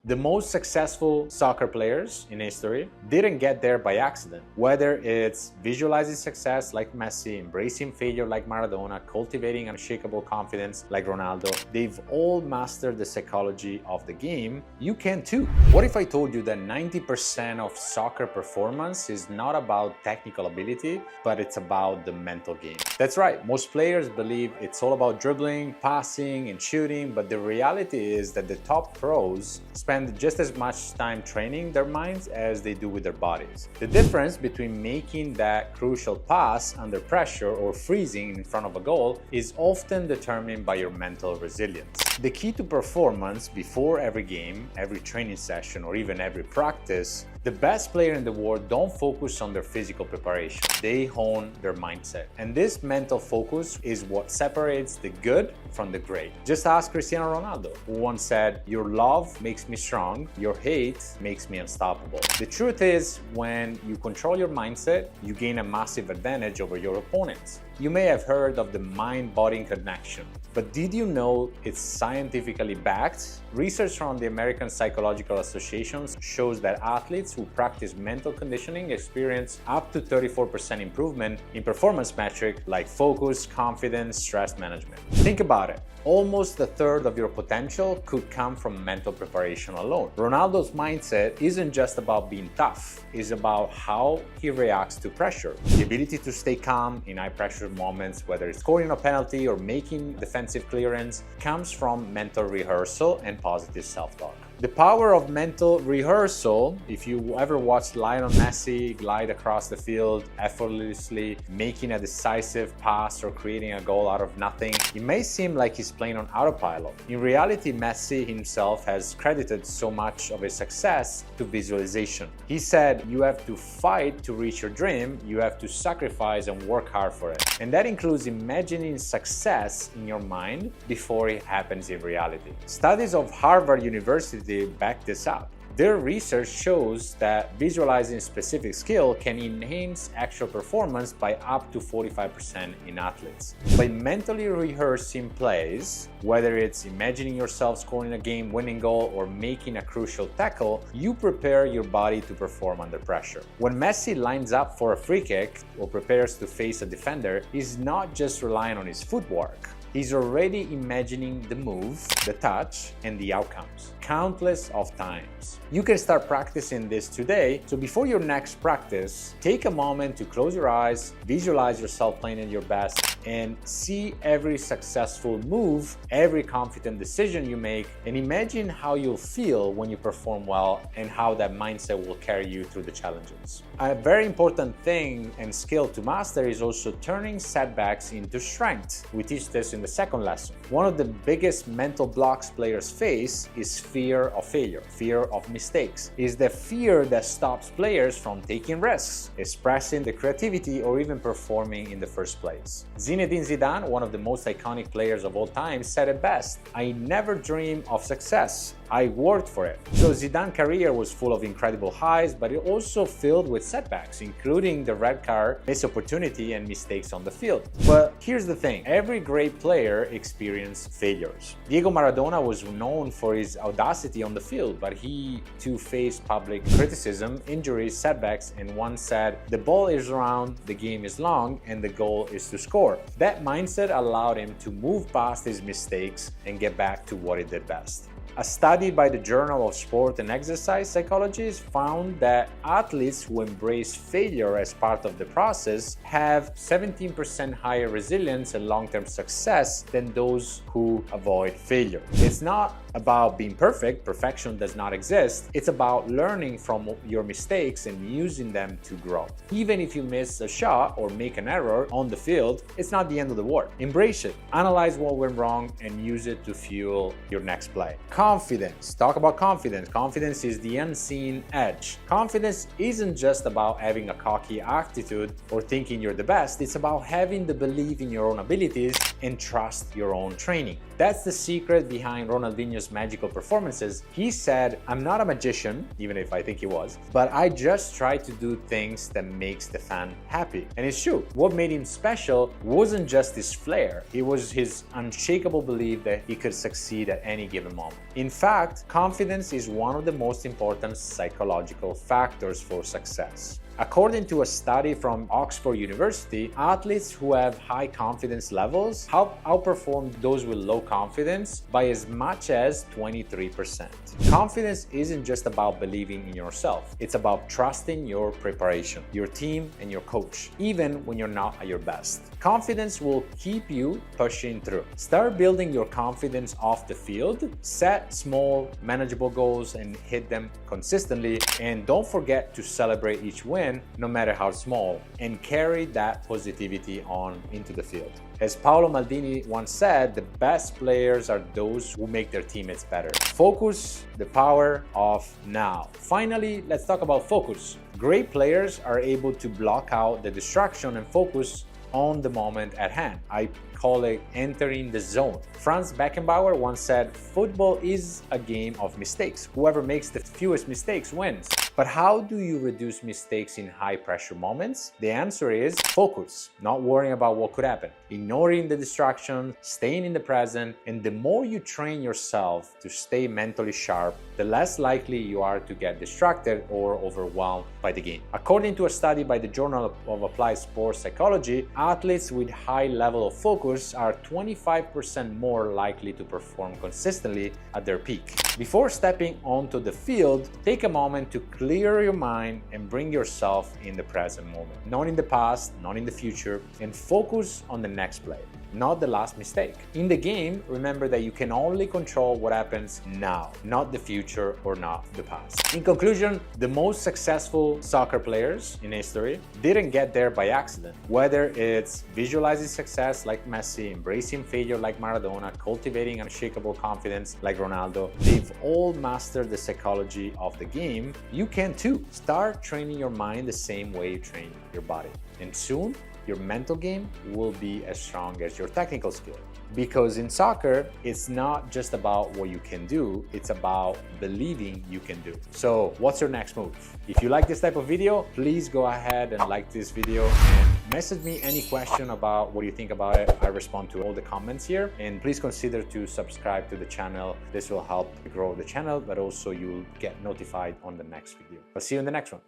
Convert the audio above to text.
The most successful soccer players in history didn't get there by accident. Whether it's visualizing success like Messi, embracing failure like Maradona, cultivating unshakable confidence like Ronaldo, they've all mastered the psychology of the game. You can too. What if I told you that 90% of soccer performance is not about technical ability, but it's about the mental game? That's right, most players believe it's all about dribbling, passing, and shooting, but the reality is that the top pros spend just as much time training their minds as they do with their bodies. The difference between making that crucial pass under pressure or freezing in front of a goal is often determined by your mental resilience. The key to performance before every game, every training session, or even every practice, the best player in the world don't focus on their physical preparation. They hone their mindset. And this mental focus is what separates the good from the great. Just ask Cristiano Ronaldo, who once said, "Your love makes me strong, your hate makes me unstoppable." The truth is, when you control your mindset, you gain a massive advantage over your opponents. You may have heard of the mind-body connection, but did you know it's scientifically backed? Research from the American Psychological Association shows that athletes who practice mental conditioning experience up to 34% improvement in performance metrics like focus, confidence, stress management. Think about it. Almost a third of your potential could come from mental preparation alone. Ronaldo's mindset isn't just about being tough, it's about how he reacts to pressure. The ability to stay calm in high-pressure moments, whether it's scoring a penalty or making defensive clearance, comes from mental rehearsal and positive self-talk. The power of mental rehearsal, if you ever watched Lionel Messi glide across the field effortlessly, making a decisive pass or creating a goal out of nothing, it may seem like he's playing on autopilot. In reality, Messi himself has credited so much of his success to visualization. He said, "You have to fight to reach your dream, you have to sacrifice and work hard for it." And that includes imagining success in your mind before it happens in reality. Studies of Harvard University back this up. Their research shows that visualizing specific skill can enhance actual performance by up to 45% in athletes. By mentally rehearsing plays, whether it's imagining yourself scoring a game-winning goal or making a crucial tackle, you prepare your body to perform under pressure. When Messi lines up for a free kick or prepares to face a defender, he's not just relying on his footwork. He's already imagining the move, the touch, and the outcomes, countless of times. You can start practicing this today, so before your next practice, take a moment to close your eyes, visualize yourself playing at your best, and see every successful move, every confident decision you make, and imagine how you'll feel when you perform well and how that mindset will carry you through the challenges. A very important thing and skill to master is also turning setbacks into strength. We teach this in the second lesson. One of the biggest mental blocks players face is fear of failure, fear of mistakes. It's the fear that stops players from taking risks, expressing the creativity, or even performing in the first place. Zinedine Zidane, one of the most iconic players of all time, said it best, "I never dream of success. I worked for it." So Zidane's career was full of incredible highs, but it also filled with setbacks, including the red card, missed opportunity, and mistakes on the field. But here's the thing, every great player experienced failures. Diego Maradona was known for his audacity on the field, but he too faced public criticism, injuries, setbacks, and once said, "The ball is round, the game is long, and the goal is to score." That mindset allowed him to move past his mistakes and get back to what he did best. A study by the Journal of Sport and Exercise Psychology found that athletes who embrace failure as part of the process have 17% higher resilience and long-term success than those who avoid failure. It's not about being perfect, perfection does not exist. It's about learning from your mistakes and using them to grow. Even if you miss a shot or make an error on the field, it's not the end of the world. Embrace it, analyze what went wrong, and use it to fuel your next play. Confidence. Talk about confidence. Confidence is the unseen edge. Confidence isn't just about having a cocky attitude or thinking you're the best. It's about having the belief in your own abilities and trust your own training. That's the secret behind Ronaldinho's magical performances. He said, "I'm not a magician," even if I think he was, "but I just try to do things that makes the fan happy." And it's true. What made him special wasn't just his flair, it was his unshakable belief that he could succeed at any given moment. In fact, confidence is one of the most important psychological factors for success. According to a study from Oxford University, athletes who have high confidence levels outperform those with low confidence by as much as 23%. Confidence isn't just about believing in yourself, it's about trusting your preparation, your team, and your coach, even when you're not at your best. Confidence will keep you pushing through. Start building your confidence off the field, set small, manageable goals and hit them consistently, and don't forget to celebrate each win, no matter how small, and carry that positivity on into the field. As Paolo Maldini once said, the best players are those who make their teammates better. Focus, the power of now. Finally, let's talk about focus. Great players are able to block out the distraction and focus on the moment at hand. I call it entering the zone. Franz Beckenbauer once said, "Football is a game of mistakes. Whoever makes the fewest mistakes wins." But how do you reduce mistakes in high-pressure moments? The answer is focus, not worrying about what could happen, ignoring the distraction, staying in the present, and the more you train yourself to stay mentally sharp, the less likely you are to get distracted or overwhelmed by the game. According to a study by the Journal of Applied Sports Psychology, athletes with high level of focus are 25% more likely to perform consistently at their peak. Before stepping onto the field, take a moment to clear your mind and bring yourself in the present moment, not in the past, not in the future, and focus on the next play, not the last mistake. In the game, remember that you can only control what happens now, not the future or not the past. In conclusion, the most successful soccer players in history didn't get there by accident. Whether it's visualizing success like Messi, embracing failure like Maradona, cultivating unshakable confidence like Ronaldo, they've all mastered the psychology of the game. You can too. Start training your mind the same way you train your body. And soon, your mental game will be as strong as your technical skill. Because in soccer, it's not just about what you can do, it's about believing you can do. So what's your next move? If you like this type of video, please go ahead and like this video and message me any question about what you think about it. I respond to all the comments here, and please consider to subscribe to the channel. This will help grow the channel, but also you'll get notified on the next video. I'll see you in the next one.